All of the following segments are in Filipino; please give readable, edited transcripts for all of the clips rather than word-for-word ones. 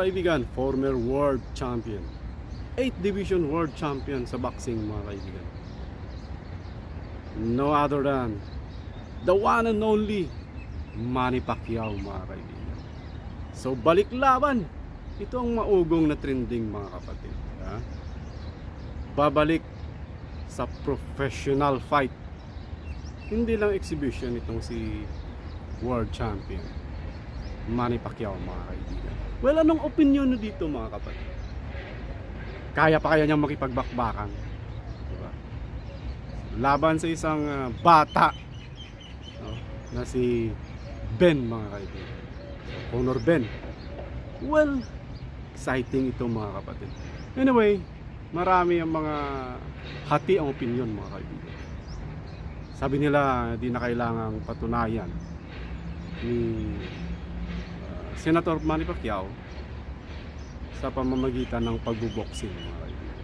kaibigan, former world champion, 8th division world champion sa boxing mga kaibigan. No other than the one and only Manny Pacquiao mga kaibigan. So balik laban. Ito ang maugong na trending mga kapatid. Babalik sa professional fight. Hindi lang exhibition itong si world champion Manny Pacquiao mga kaibigan. Well, anong opinion nyo dito mga kapatid? Kaya pa kaya niyang makipagbakbakan? Diba? Laban sa isang bata, no, na si Ben mga kaibigan. Conor Ben. Well, exciting ito mga kapatid. Anyway, marami ang mga hati ang opinion mga kaibigan. Sabi nila di na kailangang patunayan ni Senator Manny Pacquiao sa pamamagitan ng pagbuboxing mga kaibigan.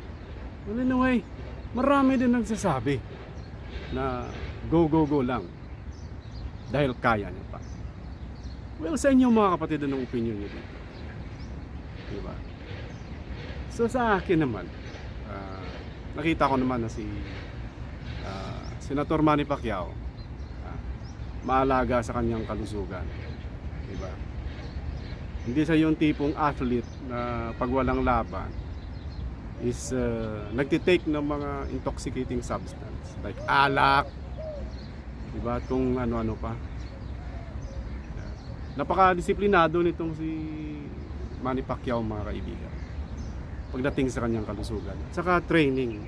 Well, anyway, marami din nagsasabi na go lang dahil kaya niya pa. Well, sa inyo mga kapatid, anong opinion niyo dito? Diba? So sa akin naman, nakita ko naman na si Senator Manny Pacquiao maalaga sa kanyang kalusugan. Diba? Hindi siya yung tipong athlete na pag walang laban is nagtitake ng mga intoxicating substance like alak, diba? At kung ano-ano pa. Napaka-disiplinado nitong si Manny Pacquiao mga kaibigan pagdating sa kanyang kalusugan, saka training.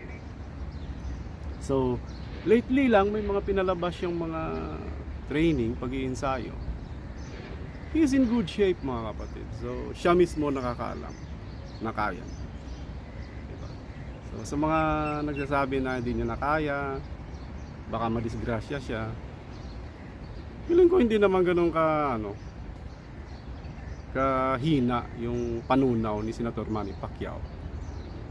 So lately lang may mga pinalabas yung mga training, pag-iinsayo. He is in good shape mga kapatid. So siya mismo nakakaalam na kaya. Diba? So sa mga nagsasabi na hindi niya nakaya, baka madisgrasya siya, feeling ko hindi naman ganun kahina yung panunaw ni Senator Manny Pacquiao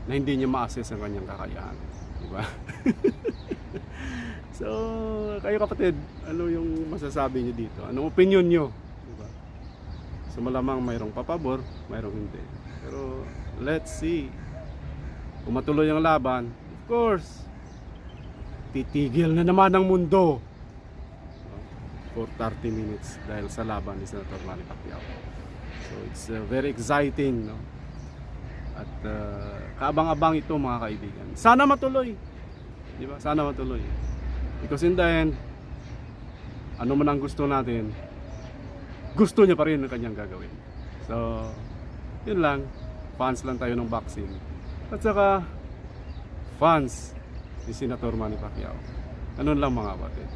na hindi niya ma-assess ang kanyang kakayahan, di ba? So, kayo kapatid, ano yung masasabi niyo dito? Anong opinion niyo, di ba? So, malamang mayroong papabor, mayroong hindi. Pero let's see. Kung matuloy ang laban, of course, titigil na naman ang mundo for 30 minutes dahil sa laban ni Senator Manny Pacquiao. So it's very exciting, no? At kaabang-abang ito mga kaibigan. Sana matuloy. Di ba? Sana matuloy. Because in the end, ano man ang gusto natin, gusto niya pa rin ang kanyang gagawin. So, yun lang. Fans lang tayo ng boxing. At saka, fans ni Senator Manny Pacquiao. Ganun lang mga kapatid.